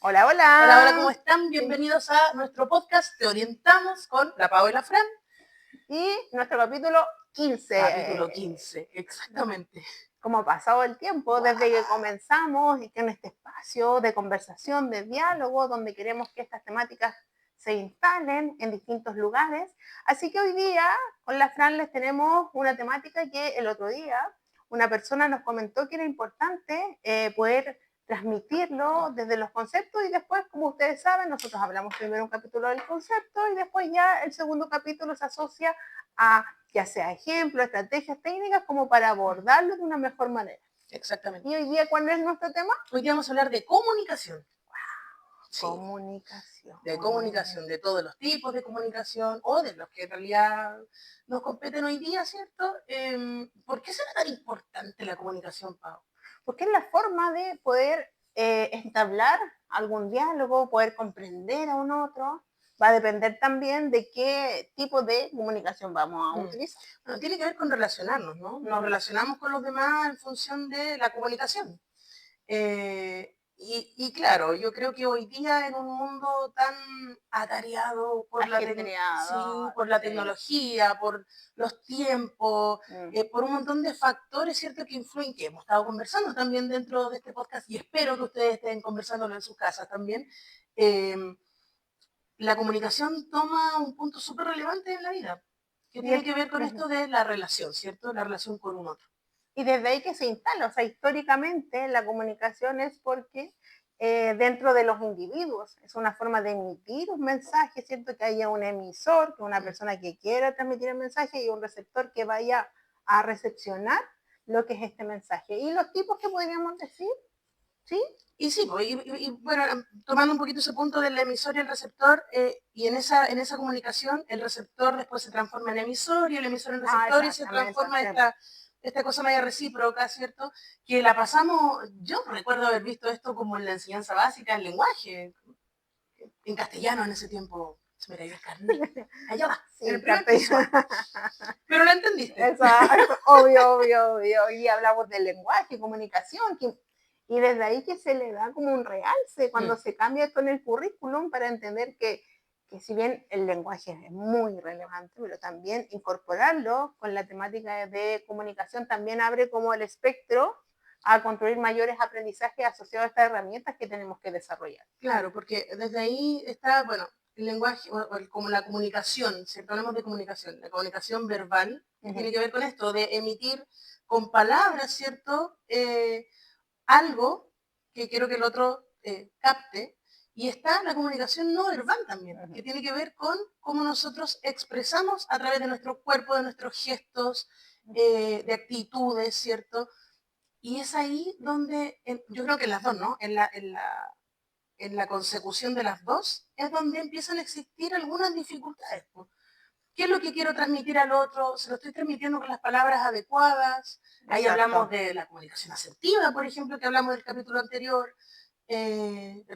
Hola, Hola, hola, ¿cómo hola. están? Bienvenidos a nuestro podcast Te Orientamos con la Pau y la Fran. Y nuestro capítulo 15. Capítulo 15, exactamente. ¿Cómo ha pasado el tiempo ¡Guau! desde que comenzamos y que en este espacio de conversación, de diálogo, donde queremos que estas temáticas se instalen en distintos lugares? Así que hoy día con la Fran les tenemos una temática que el otro día una persona nos comentó que era importante poder transmitirlo desde los conceptos y después, como ustedes saben, nosotros hablamos primero un capítulo del concepto y después ya el segundo capítulo se asocia a ya sea ejemplos, estrategias técnicas como para abordarlo de una mejor manera. Exactamente. ¿Y hoy día cuál es nuestro tema? Hoy día vamos a hablar de comunicación. Sí, Comunicación. de comunicación, de todos los tipos de comunicación o de los que en realidad nos competen hoy día, ¿cierto? ¿Por qué será tan importante la comunicación, Pau? Porque es la forma de poder entablar algún diálogo, poder comprender a un otro. Va a depender también de qué tipo de comunicación vamos a utilizar. Bueno, tiene que ver con relacionarnos, ¿no? Nos relacionamos con los demás en función de la comunicación. Y claro, yo creo que hoy día en un mundo tan atareado por Ajetreado. por la Sí. tecnología, por los tiempos, por un montón de factores, ¿cierto?, que influyen, que hemos estado conversando también dentro de este podcast y espero que ustedes estén conversándolo en sus casas también. La comunicación toma un punto súper relevante en la vida, que tiene que ver con esto de la relación, ¿cierto? La relación con un otro. Y desde ahí que se instala, o sea, históricamente la comunicación es porque dentro de los individuos es una forma de emitir un mensaje, ¿cierto? Que haya un emisor, que una persona que quiera transmitir el mensaje y un receptor que vaya a recepcionar lo que es este mensaje. Y los tipos que podríamos decir, ¿sí? Y sí, bueno, tomando un poquito ese punto del emisor y el receptor, y en esa comunicación el receptor después se transforma en emisor y el emisor en receptor y se transforma esta cosa media recíproca, ¿cierto? Que la pasamos, yo recuerdo haber visto esto como en la enseñanza básica, en lenguaje, en castellano en ese tiempo. Se me cayó el carnet. Allá va, Sí, en el primer piso. Pero lo entendiste. Exacto, obvio. Y hablamos de lenguaje, comunicación, y desde ahí que se le da como un realce cuando se cambia esto en el currículum para entender que si bien el lenguaje es muy relevante, pero también incorporarlo con la temática de comunicación también abre como el espectro a construir mayores aprendizajes asociados a estas herramientas que tenemos que desarrollar. Claro, porque desde ahí está, bueno, el lenguaje, como la comunicación, siempre hablamos de comunicación, la comunicación verbal, que tiene que ver con esto, de emitir con palabras, ¿cierto? Algo que quiero que el otro capte. Y está la comunicación no verbal también, que tiene que ver con cómo nosotros expresamos a través de nuestro cuerpo, de nuestros gestos, de actitudes, ¿cierto? Y es ahí donde, yo creo que en las dos, ¿no? En la consecución de las dos, es donde empiezan a existir algunas dificultades. ¿Qué es lo que quiero transmitir al otro? ¿Se lo estoy transmitiendo con las palabras adecuadas? Ahí hablamos de la comunicación asertiva, por ejemplo, que hablamos del capítulo anterior.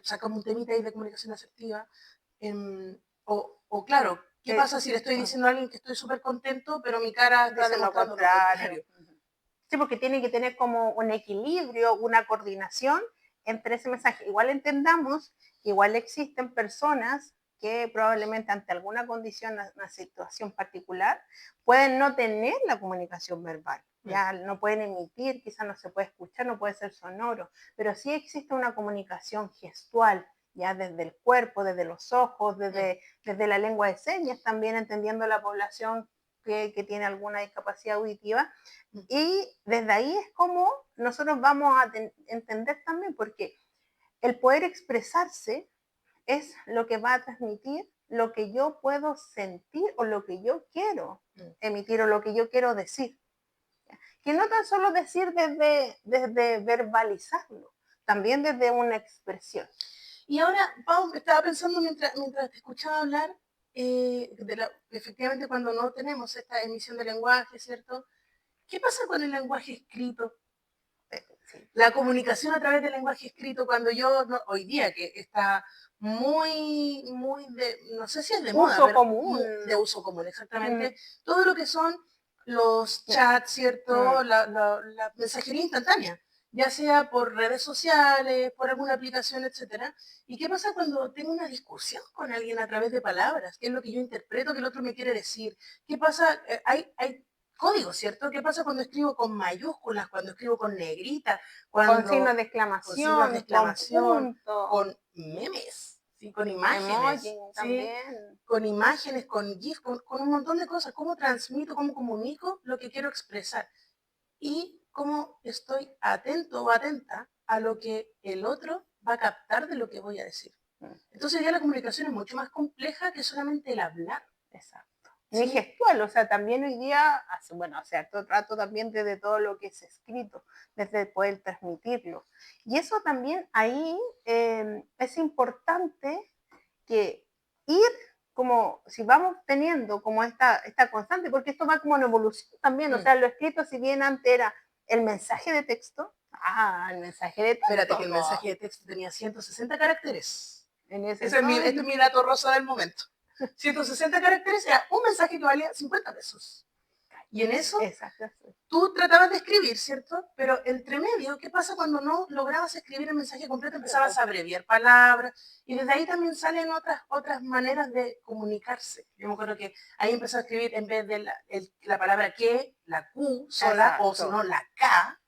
Sacamos un temita ahí de comunicación asertiva. Claro, ¿qué pasa si le estoy diciendo a alguien que estoy súper contento, pero mi cara está demostrando lo contrario? Sí, porque tiene que tener como un equilibrio, una coordinación entre ese mensaje. Igual entendamos que igual existen personas que probablemente ante alguna condición, una situación particular, pueden no tener la comunicación verbal, ya no pueden emitir, quizás no se puede escuchar, no puede ser sonoro, pero sí existe una comunicación gestual, ya desde el cuerpo, desde los ojos, desde la lengua de señas, también entendiendo la población que tiene alguna discapacidad auditiva, y desde ahí es como nosotros vamos a entender también, porque el poder expresarse es lo que va a transmitir lo que yo puedo sentir o lo que yo quiero emitir o lo que yo quiero decir. Que no tan solo decir desde verbalizarlo, también desde una expresión. Y ahora, Pau, estaba pensando mientras te escuchaba hablar, efectivamente cuando no tenemos esta emisión de lenguaje, ¿cierto? ¿Qué pasa con el lenguaje escrito? La comunicación a través del lenguaje escrito, cuando hoy día que está muy, no sé si es de moda, Uso pero común. de uso común, exactamente. Todo lo que son los chats, ¿cierto? La mensajería instantánea, ya sea por redes sociales, por alguna aplicación, etcétera. ¿Y qué pasa cuando tengo una discusión con alguien a través de palabras? ¿Qué es lo que yo interpreto que el otro me quiere decir? ¿Qué pasa? Hay códigos, ¿cierto? ¿Qué pasa cuando escribo con mayúsculas, cuando escribo con negrita, Con signos cuando de con signos de exclamación, con exclamación, puntos, con memes, ¿sí? Con emoji imágenes, ¿sí? también. Con imágenes, con GIF, con un montón de cosas? ¿Cómo transmito, cómo comunico lo que quiero expresar? Y cómo estoy atento o atenta a lo que el otro va a captar de lo que voy a decir. Mm, Entonces ya la comunicación es mucho más compleja que solamente el hablar. exacto. Ni ¿Sí? gestual, o sea, también hoy día, bueno, o sea, trato también desde todo lo que es escrito, desde poder transmitirlo. Y eso también ahí es importante que ir como, si vamos teniendo como esta constante, porque esto va como en evolución también, o sea, lo escrito, si bien antes era el mensaje de texto, el mensaje de texto, Espérate que el mensaje de texto tenía 160 caracteres. en ese Este entonces, es mi dato rosa del momento. 160 caracteres era un mensaje que valía 50 pesos. Y en eso exacto, tú tratabas de escribir, ¿cierto? Pero entre medio, ¿qué pasa cuando no lograbas escribir el mensaje completo? Empezabas a abreviar palabras y desde ahí también salen otras maneras de comunicarse. Yo me acuerdo que ahí empezó a escribir en vez de la palabra que, la Q sola, exacto, o si no, la K,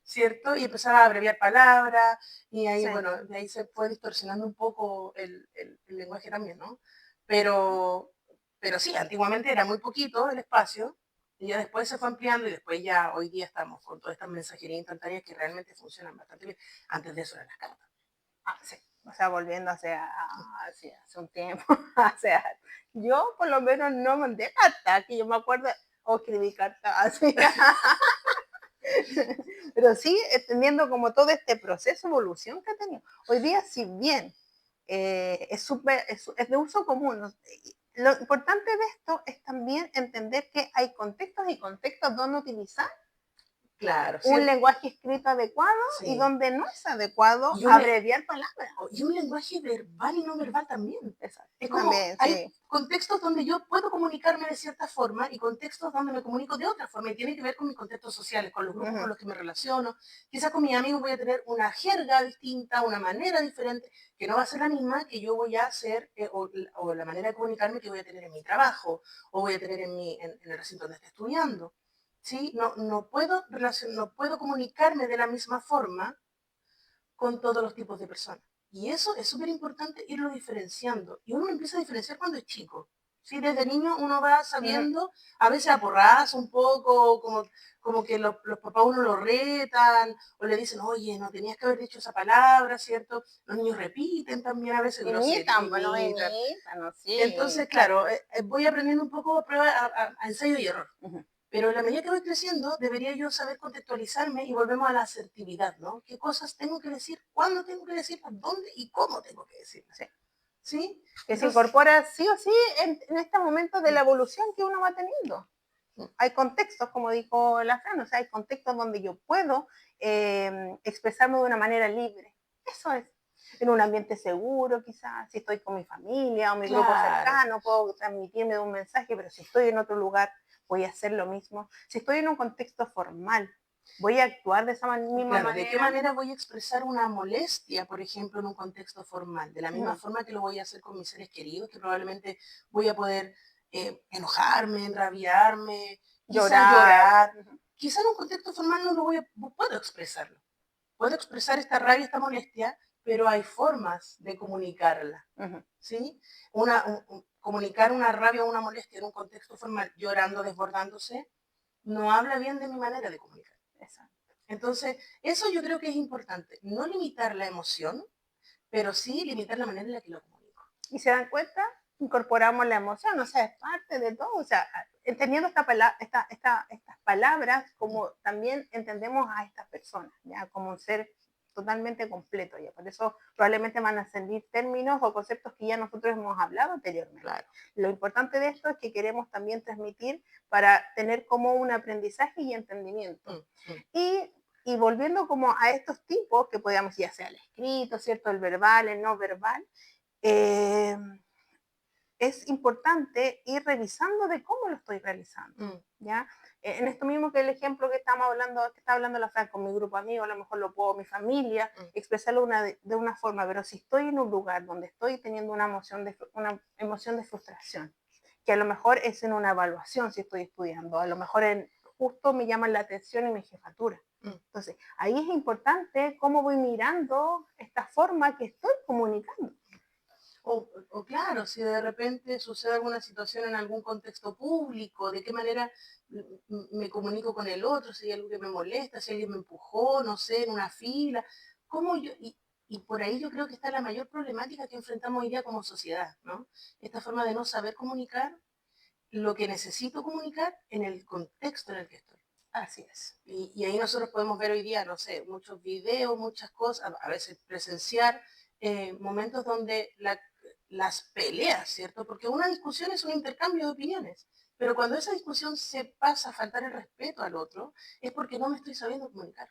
¿cierto? Y empezaba a abreviar palabras y ahí, sí. bueno, de ahí se fue distorsionando un poco el lenguaje también, ¿no? Pero, pero sí, antiguamente era muy poquito el espacio y ya después se fue ampliando y después ya hoy día estamos con todas estas mensajerías instantáneas que realmente funcionan bastante bien. Antes de eso eran las cartas. Sí. O sea, volviendo hace un tiempo, o sea, yo por lo menos no mandé carta, que yo me acuerdo, o escribí carta así. Pero sí, entendiendo como todo este proceso, evolución que ha tenido. Hoy día, si bien es de uso común, lo importante de esto es también entender que hay contextos y contextos donde utilizar Claro, un ¿cierto? lenguaje escrito adecuado y Sí. donde no es adecuado Y abreviar palabras. y un lenguaje verbal y no verbal también. Exacto. Es como, También, hay sí. contextos donde yo puedo comunicarme de cierta forma y contextos donde me comunico de otra forma y tiene que ver con mis contextos sociales, con los grupos con los que me relaciono. Quizás con mis amigos voy a tener una jerga distinta, una manera diferente, que no va a ser la misma que yo voy a hacer, o la manera de comunicarme que voy a tener en mi trabajo, o voy a tener en el recinto donde esté estudiando. ¿Sí? No puedo comunicarme de la misma forma con todos los tipos de personas. Y eso es súper importante irlo diferenciando. Y uno lo empieza a diferenciar cuando es chico. ¿Sí? Desde niño uno va sabiendo, a veces a porrazo un poco, como que los papás uno lo retan, o le dicen, oye, no tenías que haber dicho esa palabra, ¿cierto? Los niños repiten también a veces groserías, Imitan, bueno, imitan. imitan, ¿no? Sí. Entonces, claro, voy aprendiendo un poco a prueba, a ensayo y error. Ujú. Pero en la medida que voy creciendo, debería yo saber contextualizarme y volvemos a la asertividad, ¿no? ¿Qué cosas tengo que decir? ¿Cuándo tengo que decirlas? ¿Dónde y cómo tengo que decirlas? Sí. ¿Sí? Que se Entonces, incorpora sí o sí en este momento de la evolución que uno va teniendo. Hay contextos, como dijo la Fran, o sea, hay contextos donde yo puedo expresarme de una manera libre. Eso es. En un ambiente seguro, quizás, si estoy con mi familia o mi grupo claro, cercano, puedo transmitirme de un mensaje, pero si estoy en otro lugar, voy a hacer lo mismo. Si estoy en un contexto formal, voy a actuar de esa misma claro, ¿de qué manera. manera voy a expresar una molestia, por ejemplo, en un contexto formal? De la misma Uh-huh. forma que lo voy a hacer con mis seres queridos, que probablemente voy a poder enojarme, enrabiarme, quizás Llorar. llorar. Uh-huh. Quizás en un contexto formal no puedo expresarlo. Puedo expresar esta rabia, esta molestia, pero hay formas de comunicarla, Uh-huh. ¿sí? Comunicar una rabia o una molestia en un contexto formal, llorando, desbordándose, no habla bien de mi manera de comunicar. Exacto. Entonces, eso yo creo que es importante, no limitar la emoción, pero sí limitar la manera en la que lo comunico. Y se dan cuenta, incorporamos la emoción, o sea, es parte de todo, o sea, entendiendo estas palabras como también entendemos a estas personas, ya como un ser totalmente completo, ya por eso probablemente van a salir términos o conceptos que ya nosotros hemos hablado anteriormente. Claro. Lo importante de esto es que queremos también transmitir para tener como un aprendizaje y entendimiento. Y volviendo como a estos tipos que podíamos, ya sea el escrito, ¿cierto? El verbal, el no verbal, eh, es importante ir revisando de cómo lo estoy realizando, ¿ya? En esto mismo que el ejemplo que estamos hablando, que está hablando la Fran con mi grupo de amigos, a lo mejor lo puedo mi familia, expresarlo de una forma, pero si estoy en un lugar donde estoy teniendo una emoción de frustración, que a lo mejor es en una evaluación si estoy estudiando, a lo mejor justo me llaman la atención en mi jefatura. Entonces, ahí es importante cómo voy mirando esta forma que estoy comunicando. O claro, si de repente sucede alguna situación en algún contexto público, de qué manera me comunico con el otro, si hay algo que me molesta, si alguien me empujó, no sé, en una fila, cómo yo, y por ahí yo creo que está la mayor problemática que enfrentamos hoy día como sociedad, ¿no? Esta forma de no saber comunicar lo que necesito comunicar en el contexto en el que estoy. Así es. Y ahí nosotros podemos ver hoy día, no sé, muchos videos, muchas cosas, a veces presenciar momentos donde las peleas, ¿cierto? Porque una discusión es un intercambio de opiniones, pero cuando esa discusión se pasa a faltar el respeto al otro, es porque no me estoy sabiendo comunicar.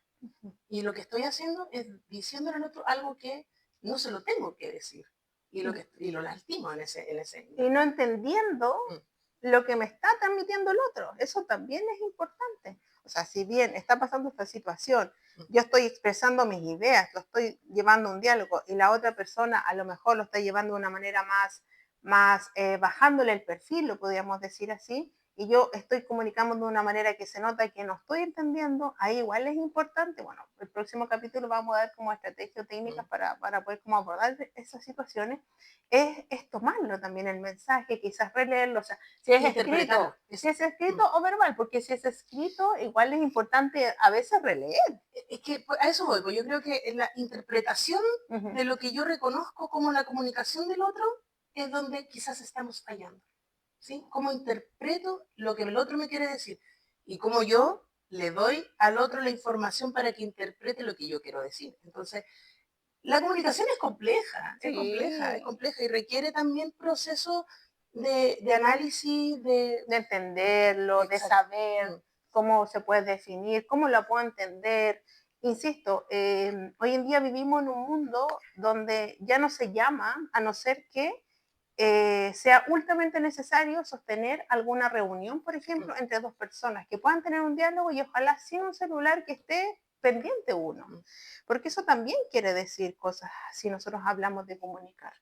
Y lo que estoy haciendo es diciéndole al otro algo que no se lo tengo que decir. Y lo lastimo en ese... Y no entendiendo lo que me está transmitiendo el otro. Eso también es importante. O sea, si bien está pasando esta situación, yo estoy expresando mis ideas, lo estoy llevando a un diálogo y la otra persona a lo mejor lo está llevando de una manera más bajándole el perfil, lo podríamos decir así, y yo estoy comunicando de una manera que se nota que no estoy entendiendo, ahí igual es importante. Bueno, el próximo capítulo vamos a dar como estrategias técnicas para poder como abordar esas situaciones. Es tomarlo también el mensaje, quizás releerlo, o sea, si es escrito o verbal, porque si es escrito, igual es importante a veces releer. Es que a eso voy, pues yo creo que en la interpretación de lo que yo reconozco como la comunicación del otro es donde quizás estamos fallando. ¿Sí? Cómo interpreto lo que el otro me quiere decir y cómo yo le doy al otro la información para que interprete lo que yo quiero decir. Entonces, la comunicación es compleja, Sí. es compleja y requiere también procesos de análisis, de entenderlo, de saber cómo se puede definir, cómo lo puedo entender. Insisto, hoy en día vivimos en un mundo donde ya no se llama, a no ser que sea ultramente necesario sostener alguna reunión, por ejemplo, entre dos personas que puedan tener un diálogo y ojalá sin un celular que esté pendiente uno. Porque eso también quiere decir cosas si nosotros hablamos de comunicar.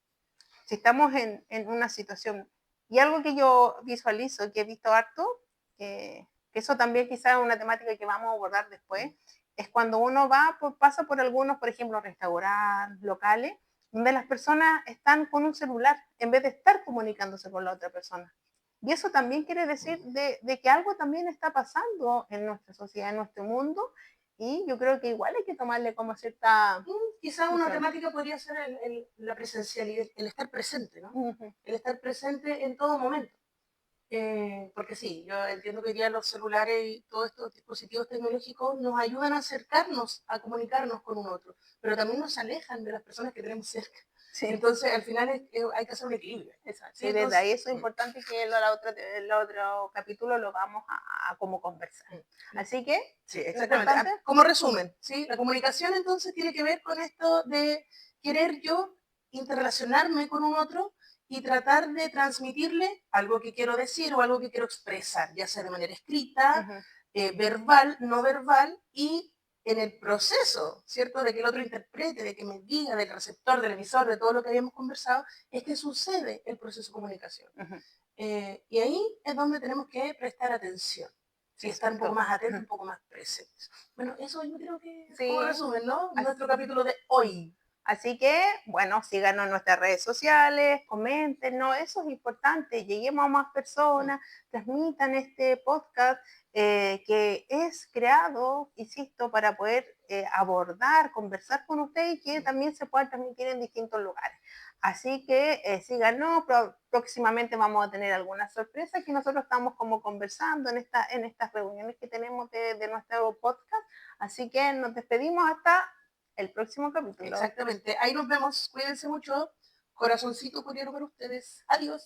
Si estamos en una situación, y algo que yo visualizo, que he visto harto, que eso también quizás es una temática que vamos a abordar después, es cuando uno pasa por algunos, por ejemplo, restaurantes, locales, donde las personas están con un celular en vez de estar comunicándose con la otra persona. Y eso también quiere decir de que algo también está pasando en nuestra sociedad, en nuestro mundo, y yo creo que igual hay que tomarle como cierta... Quizá una temática podría ser la presencialidad, el estar presente, ¿no? El estar presente en todo momento. Porque sí, yo entiendo que hoy día los celulares y todos estos dispositivos tecnológicos nos ayudan a acercarnos, a comunicarnos con un otro, pero también nos alejan de las personas que tenemos cerca. Sí. Entonces, al final hay que hacer un equilibrio. Exacto. Sí, desde ahí eso es importante que el otro capítulo lo vamos a como conversar. Así que, sí, exactamente. Como resumen, ¿sí? La comunicación entonces tiene que ver con esto de querer yo interrelacionarme con un otro y tratar de transmitirle algo que quiero decir o algo que quiero expresar, ya sea de manera escrita, verbal, no verbal, y en el proceso, ¿cierto? De que el otro interprete, de que me diga, del receptor, del emisor, de todo lo que habíamos conversado, es que sucede el proceso de comunicación. Y ahí es donde tenemos que prestar atención. Sí, estar un poco más atentos, un poco más presentes. Bueno, eso yo creo que es como resumen, ¿no? Nuestro capítulo de hoy. Así que, bueno, síganos en nuestras redes sociales, comenten, ¿no? Eso es importante, lleguemos a más personas, transmitan este podcast que es creado, insisto, para poder abordar, conversar con ustedes y que también se pueda transmitir en distintos lugares. Así que síganos, próximamente vamos a tener algunas sorpresas que nosotros estamos como conversando en estas reuniones que tenemos de nuestro podcast. Así que nos despedimos hasta el próximo capítulo. Exactamente. Ahí nos vemos. Cuídense mucho. Corazoncito curiero para ustedes. Adiós.